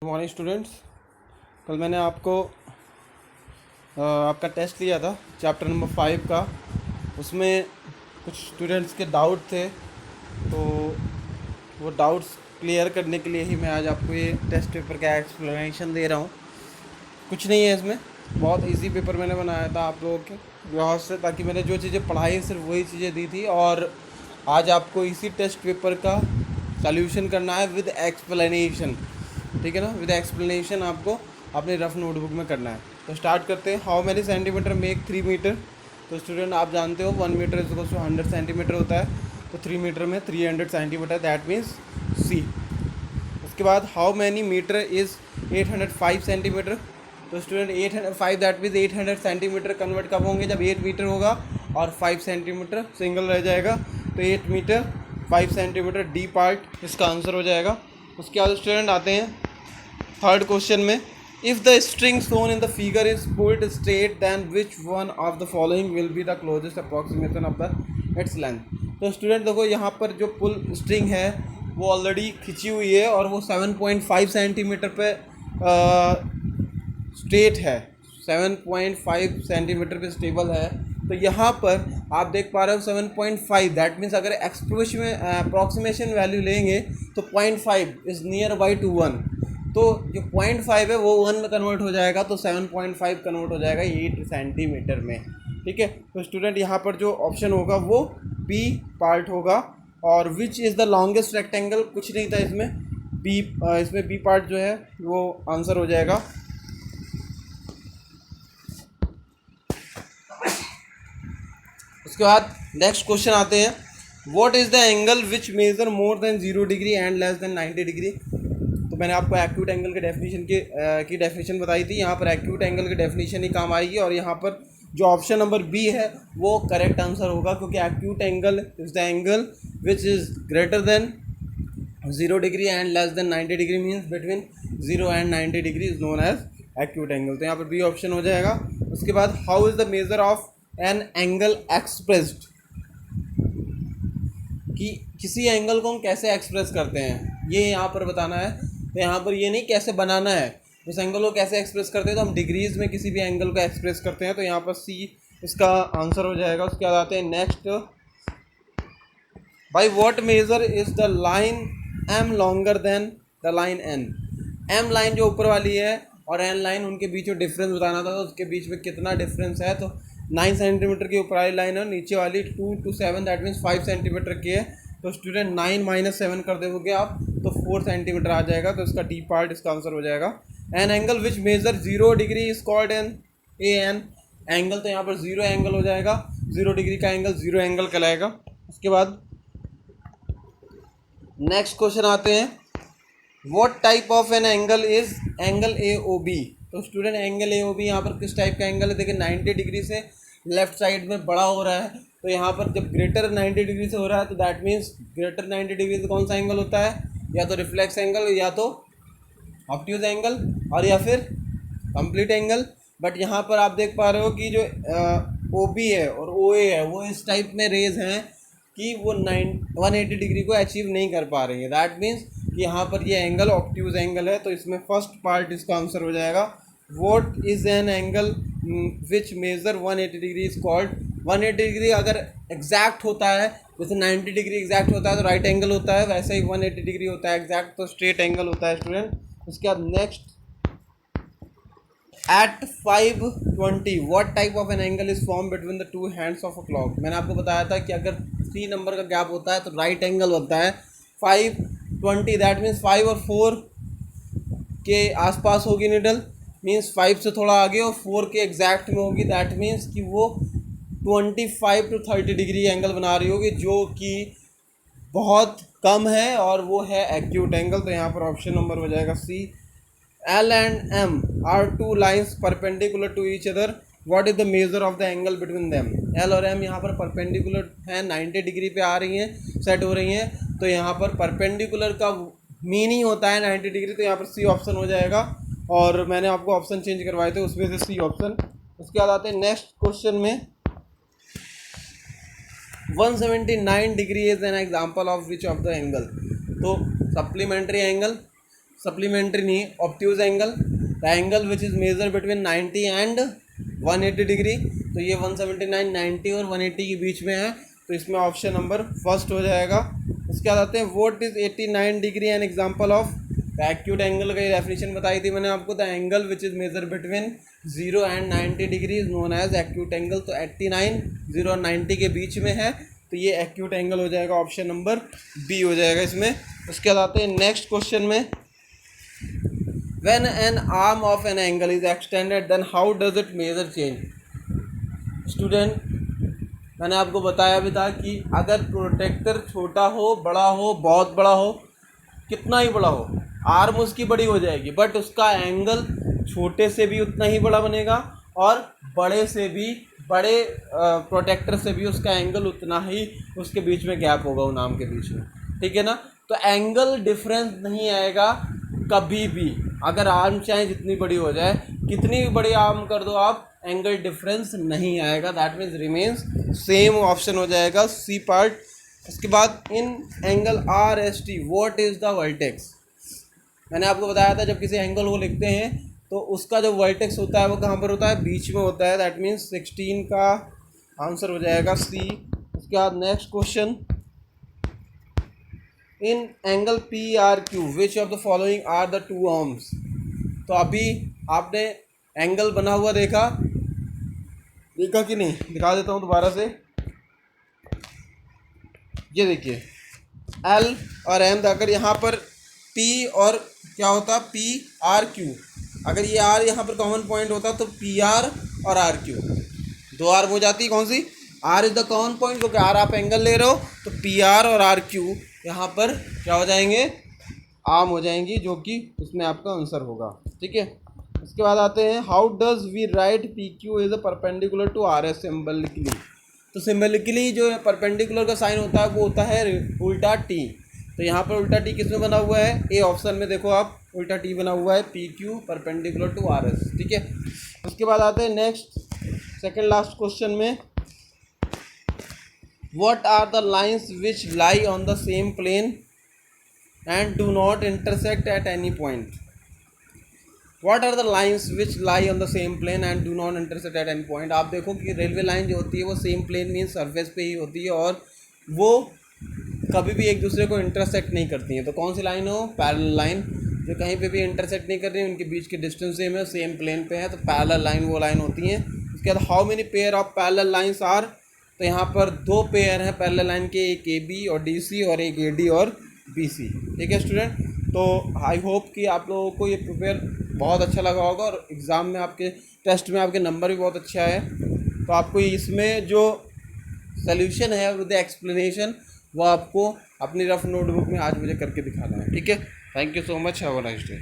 Good morning students. कल मैंने आपको आपका टेस्ट लिया था चैप्टर नंबर 5 का। उसमें कुछ स्टूडेंट्स के डाउट थे, तो वो डाउट्स क्लियर करने के लिए ही मैं आज आपको ये टेस्ट पेपर का एक्सप्लेनेशन दे रहा हूँ। कुछ नहीं है इसमें, बहुत इजी पेपर मैंने बनाया था आप लोगों के व्यवहार से, ताकि मैंने जो चीज़ें पढ़ाई सिर्फ वही चीज़ें दी थी। और आज आपको इसी टेस्ट पेपर का सॉल्यूशन करना है विद एक्सप्लेनेशन, ठीक है ना। विद एक्सप्लेनेशन आपको अपने रफ नोटबुक में करना है। तो स्टार्ट करते हैं। How many centimetre make 3 metre. तो स्टूडेंट आप जानते हो 1 metre is equal to 100 centimetre होता है, तो 3 मीटर में 300 सेंटीमीटर, दैट मीन्स सी। उसके बाद how many metre is 805 centimetre. तो student 805 that means 800 centimetre convert कब होंगे, जब 8 मीटर होगा और 5 सेंटीमीटर सिंगल रह जाएगा, तो 8 मीटर 5 सेंटीमीटर डी पार्ट इसका आंसर हो जाएगा। उसके बाद स्टूडेंट आते हैं थर्ड क्वेश्चन में। If the string shown in the figure is pulled straight then which one of the following will be the closest approximation of the its length. तो student देखो, यहाँ पर जो पुल स्ट्रिंग है वो ऑलरेडी खिंची हुई है और वो 7.5 सेंटीमीटर पे स्ट्रेट है, 7.5 सेंटीमीटर पे स्टेबल है। तो यहाँ पर आप देख पा रहे हो 7.5, दैट मीन्स अगर अप्रॉक्सीमेशन वैल्यू लेंगे तो 0.5 इज़ नियर बाई टू 1। तो जो 0.5 है वो 1 में कन्वर्ट हो जाएगा, तो 7.5 कन्वर्ट हो जाएगा 8 सेंटीमीटर में, ठीक है। तो स्टूडेंट यहाँ पर जो ऑप्शन होगा वो बी पार्ट होगा। और which is the longest rectangle, कुछ नहीं था इसमें, बी इसमें बी पार्ट जो है वो आंसर हो जाएगा। उसके बाद नेक्स्ट क्वेश्चन आते हैं। What is the angle which measure more than 0 degree and less than 90 degree. तो मैंने आपको एक्यूट एंगल के डेफिनेशन की डेफिनेशन बताई थी। यहाँ पर एक्यूट एंगल की डेफिनेशन ही काम आएगी, और यहाँ पर जो ऑप्शन नंबर बी है वो करेक्ट आंसर होगा, क्योंकि acute angle is the angle which is greater than 0 degree and less than 90 degree, means between 0 and 90 degree is known as acute angle. तो यहाँ पर बी ऑप्शन हो जाएगा। उसके बाद how is the measure of an angle expressed, कि किसी angle को हम कैसे एक्सप्रेस करते हैं ये यहाँ पर बताना है। तो यहाँ पर ये नहीं कैसे बनाना है, उस एंगल को कैसे एक्सप्रेस करते हैं, तो हम डिग्रीज में किसी भी एंगल को एक्सप्रेस करते हैं। तो यहाँ पर सी इसका आंसर हो जाएगा। उसके बाद आते हैं next. By what measure is the line M longer than the line N. M line जो ऊपर वाली है और एन लाइन, उनके बीच में डिफरेंस बताना था, तो उसके बीच में कितना डिफरेंस है। तो 9 सेंटीमीटर की ऊपर वाली लाइन है, नीचे वाली 2 to 7 दैट मीन्स 5 सेंटीमीटर की है। तो स्टूडेंट 9 - 7 कर दोगे आप तो 4 सेंटीमीटर आ जाएगा, तो इसका डी पार्ट इसका आंसर हो जाएगा। An angle which measure 0 degree is called an A an angle. तो यहाँ पर 0 एंगल हो जाएगा, 0 डिग्री का एंगल 0 एंगल कहलाएगा। उसके बाद नेक्स्ट क्वेश्चन आते हैं। What type of an angle is angle A O B. तो student angle A O B यहाँ पर किस टाइप का एंगल है, देखिए 90 डिग्री से लेफ्ट साइड में बड़ा हो रहा है। तो यहाँ पर जब ग्रेटर 90 डिग्री से हो रहा है तो दैट मीन्स ग्रेटर 90 डिग्री से कौन सा एंगल होता है, या तो रिफ्लेक्स एंगल, या तो ऑब्ट्यूज एंगल, और या फिर कंप्लीट एंगल। बट यहाँ पर आप देख पा रहे हो कि जो ओ बी है और ओ ए है वो इस टाइप में रेज हैं कि वो 180 डिग्री को अचीव नहीं कर पा रही है। दैट मीन्स कि यहाँ पर ये एंगल ऑब्ट्यूज एंगल है, तो इसमें फर्स्ट पार्ट इसका आंसर हो जाएगा। What is an angle which measure 180 degree is called. 180 degree अगर एग्जैक्ट होता है, जैसे 90 डिग्री एग्जैक्ट होता है तो राइट एंगल होता है, वैसे ही 180 डिग्री होता है एग्जैक्ट तो स्ट्रेट एंगल होता है स्टूडेंट। उसके बाद next, at 5:20 what type of an angle is form between the two hands of a clock. मैंने आपको बताया था कि अगर 3 नंबर का गैप होता है तो राइट एंगल होता है। 5:20 दैट मीन्स 5 और 4 के आसपास होगी निडल, मीन्स 5 से थोड़ा आगे और 4 के एग्जैक्ट में होगी। दैट मीन्स कि वो 25 to 30 डिग्री एंगल बना रही होगी, जो कि बहुत कम है और वो है एक्यूट एंगल। तो यहाँ पर ऑप्शन नंबर हो जाएगा सी। L and M are two lines perpendicular to each other. What is the measure of the angle between them? L और M यहाँ पर perpendicular हैं, 90 डिग्री पे आ रही हैं, सेट हो रही हैं। तो यहाँ पर perpendicular का मीनिंग होता है 90 डिग्री, तो यहाँ पर सी ऑप्शन हो जाएगा। और मैंने आपको ऑप्शन चेंज करवाए थे, उसमें से सी ऑप्शन। उसके बाद आते हैं नेक्स्ट क्वेश्चन में। 179 degree is an example of which of the angle. तो सप्लीमेंट्री एंगल, सप्लीमेंट्री नहीं, obtuse angle, the angle which is measure between 90 and 180 degree. तो ये 179, 90 और 180 के बीच में है, तो इसमें ऑप्शन नंबर फर्स्ट हो जाएगा। उसके बाद आते हैं what is 89 degree an example of. The acute angle का डेफिनेशन बताई थी मैंने आपको, the angle which is measure between 0 and 90 degree is known as acute angle. तो 89 0 और 90 के बीच में है, तो ये एक्यूट एंगल हो जाएगा, ऑप्शन नंबर बी हो जाएगा इसमें। उसके बाद आते हैं नेक्स्ट क्वेश्चन में, when an arm of an angle is extended then how does it measure change. Student, मैंने आपको बताया भी था कि अगर प्रोटेक्टर छोटा हो, बड़ा हो, बहुत बड़ा हो, कितना ही बड़ा हो, आर्म उसकी बड़ी हो जाएगी, बट उसका एंगल छोटे से भी उतना ही बड़ा बनेगा और बड़े से भी, बड़े प्रोटेक्टर से भी उसका एंगल उतना ही, उसके बीच में गैप होगा उन आर्म के बीच में, ठीक है ना। तो एंगल डिफरेंस नहीं आएगा कभी भी, अगर आर्म चाहे जितनी बड़ी हो जाए, कितनी भी बड़ी आर्म कर दो आप, एंगल डिफरेंस नहीं आएगा, that means remains same, option हो जाएगा सी पार्ट। उसके बाद in angle R S T what is the vertex. मैंने आपको बताया था जब किसी एंगल को लिखते हैं तो उसका जो वर्टेक्स होता है वो कहाँ पर होता है, बीच में होता है, दैट मीन्स 16 का आंसर हो जाएगा सी। उसके बाद next question, in angle P R Q which of the following are the two arms. तो अभी आपने एंगल बना हुआ देखा कि नहीं, दिखा देता हूँ दोबारा से। ये देखिए एल और एम, अगर यहाँ पर पी और क्या होता, पी आर क्यू, अगर ये आर यहाँ पर कॉमन पॉइंट होता तो पी आर और आर क्यू, दो आर हो जाती, कौन सी, R is the common point, क्योंकि आर आप एंगल ले रहे हो, तो पी आर और आर क्यू यहाँ पर क्या हो जाएंगे, आर्म हो जाएंगी, जो कि उसमें आपका आंसर होगा, ठीक है। उसके बाद आते हैं, how does we write P Q is a perpendicular to R S symbolically. तो सिम्बलिकली जो परपेंडिकुलर का साइन होता है वो होता है उल्टा टी। तो यहाँ पर उल्टा टी किस में बना हुआ है, ए ऑप्शन में देखो आप, उल्टा टी बना हुआ है, P Q perpendicular to R S, ठीक है। उसके बाद आते हैं नेक्स्ट सेकेंड लास्ट क्वेश्चन में, what are the lines which lie on the same plane and do not intersect at any point। what are the lines which lie on the same plane and do not intersect at any point। आप देखो कि railway line जो होती है वो same plane mean surface पे ही होती है और वो कभी भी एक दूसरे को इंटरसेक्ट नहीं करती हैं। तो कौन सी लाइन हो, पैरेलल लाइन, जो कहीं पे भी इंटरसेक्ट नहीं कर रही है, उनके बीच के डिस्टेंस सेम है, सेम प्लेन पे है, तो पैरेलल लाइन वो लाइन होती हैं। उसके बाद how many pair of parallel lines are. तो यहाँ पर दो पेयर हैं पैरेलल लाइन के, एक ए बी और डी सी और एक ए डी और बी सी, ठीक है स्टूडेंट। तो आई होप कि आप लोगों को ये प्रिपेयर बहुत अच्छा लगा होगा और एग्ज़ाम में आपके टेस्ट में आपके नंबर भी बहुत अच्छा है। तो आपको इसमें जो सोल्यूशन है विद एक्सप्लेनेशन वो आपको अपनी रफ नोटबुक में आज मुझे करके दिखाना है, ठीक है। Thank you so much, have a nice day.